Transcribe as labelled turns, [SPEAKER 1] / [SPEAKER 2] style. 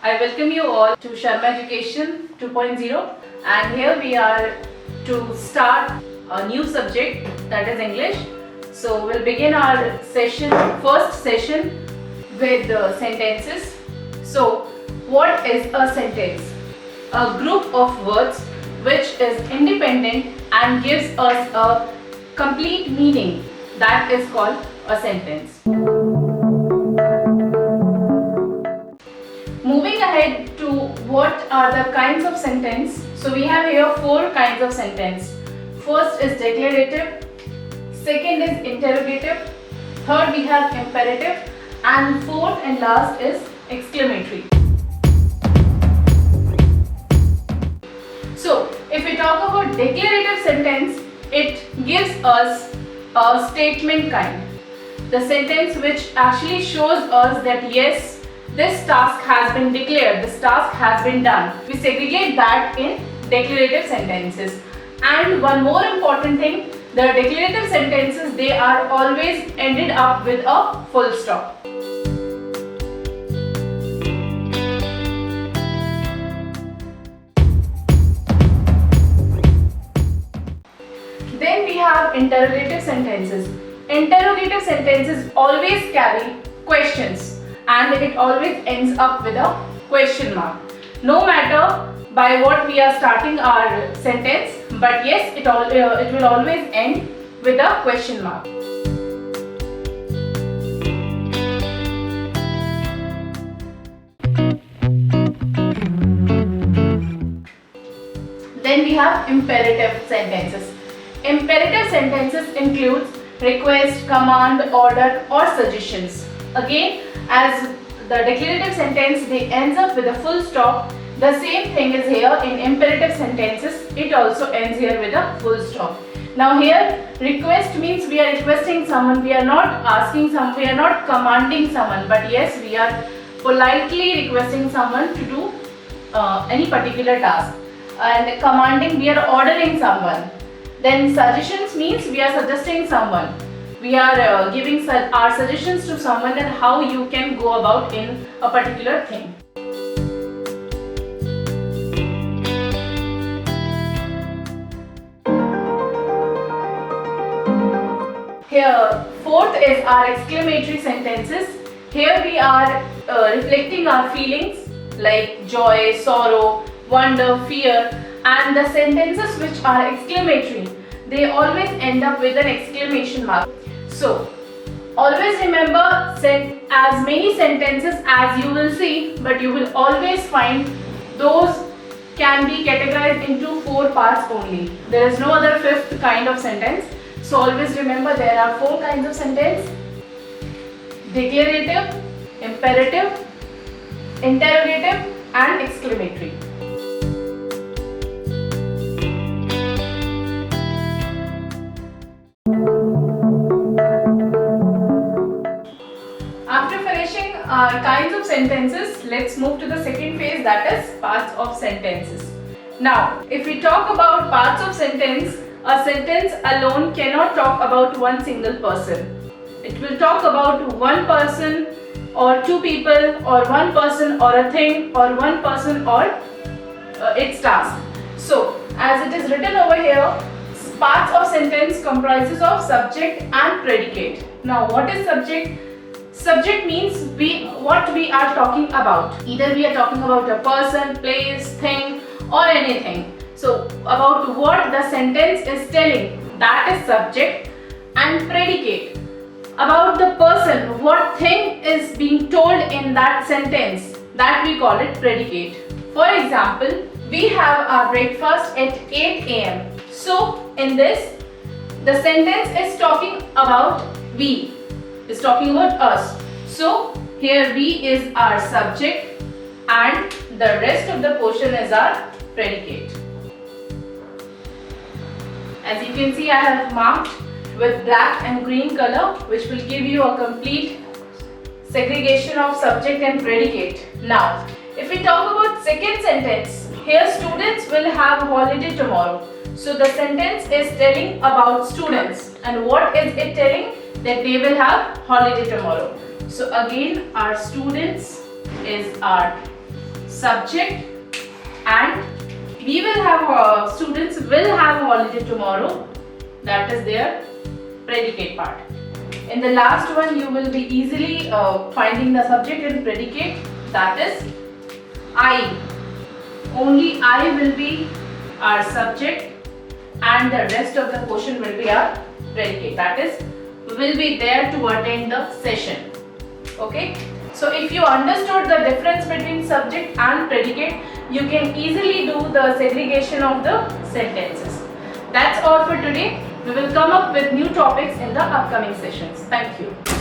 [SPEAKER 1] I welcome you all to Sharma Education 2.0, and here we are to start a new subject, that is English. So we'll begin our first session with sentences. So what is a sentence? A group of words which is independent and gives us a complete meaning, that is called a sentence. Moving ahead to what are the kinds of sentence. So we have here 4 kinds of sentence. First is declarative, second is interrogative, third we have imperative, and fourth and last is exclamatory. So if we talk about declarative sentence, it gives us a statement kind. The sentence which actually shows us that yes, this task has been declared, this task has been done. We segregate that in declarative sentences. And one more important thing, the declarative sentences, they are always ended up with a full stop. Then we have interrogative sentences. Interrogative sentences always carry questions, and it always ends up with a question mark. No matter by what we are starting our sentence, but yes, it will always end with a question mark. Then we have imperative sentences. Imperative sentences includes request, command, order or suggestions. Again, as the declarative sentence they ends up with a full stop, the same thing is here in imperative sentences, it also ends here with a full stop. Now here request means we are requesting someone, we are not asking someone, we are not commanding someone, but yes, we are politely requesting someone to do any particular task. And commanding, we are ordering someone. Then suggestions means we are suggesting someone. We are giving our suggestions to someone and how you can go about in a particular thing. Here, fourth is our exclamatory sentences. Here we are reflecting our feelings like joy, sorrow, wonder, fear, and the sentences which are exclamatory, they always end up with an exclamation mark. So, always remember as many sentences as you will see, but you will always find those can be categorized into 4 parts only. There is no other 5th kind of sentence. So, always remember there are 4 kinds of sentence: declarative, imperative, interrogative, and exclamatory. After finishing our kinds of sentences, let's move to the second phase, that is parts of sentences. Now, if we talk about parts of sentence, a sentence alone cannot talk about one single person. It will talk about one person or 2 people or one person or a thing or one person or its task. So, as it is written over here, parts of sentence comprises of subject and predicate. Now, what is subject? Subject means what we are talking about. Either we are talking about a person, place, thing or anything. So about what the sentence is telling, that is subject. And predicate, about the person, what thing is being told in that sentence, that we call it predicate. For example, we have our breakfast at 8 a.m. So in this, the sentence is talking about we. Is talking about us. So here we is our subject and the rest of the portion is our predicate. As you can see, I have marked with black and green color, which will give you a complete segregation of subject and predicate. Now, if we talk about second sentence, here students will have holiday tomorrow. So the sentence is telling about students, and what is it telling? That they will have holiday tomorrow. So again, our students is our subject, and we will have students will have holiday tomorrow, that is their predicate part. In the last one you will be easily finding the subject and predicate, that is I. Only I will be our subject and the rest of the question will be our predicate, that is will be there to attend the session. Okay, so if you understood the difference between subject and predicate, you can easily do the segregation of the sentences. That's all for today. We will come up with new topics in the upcoming sessions. Thank you.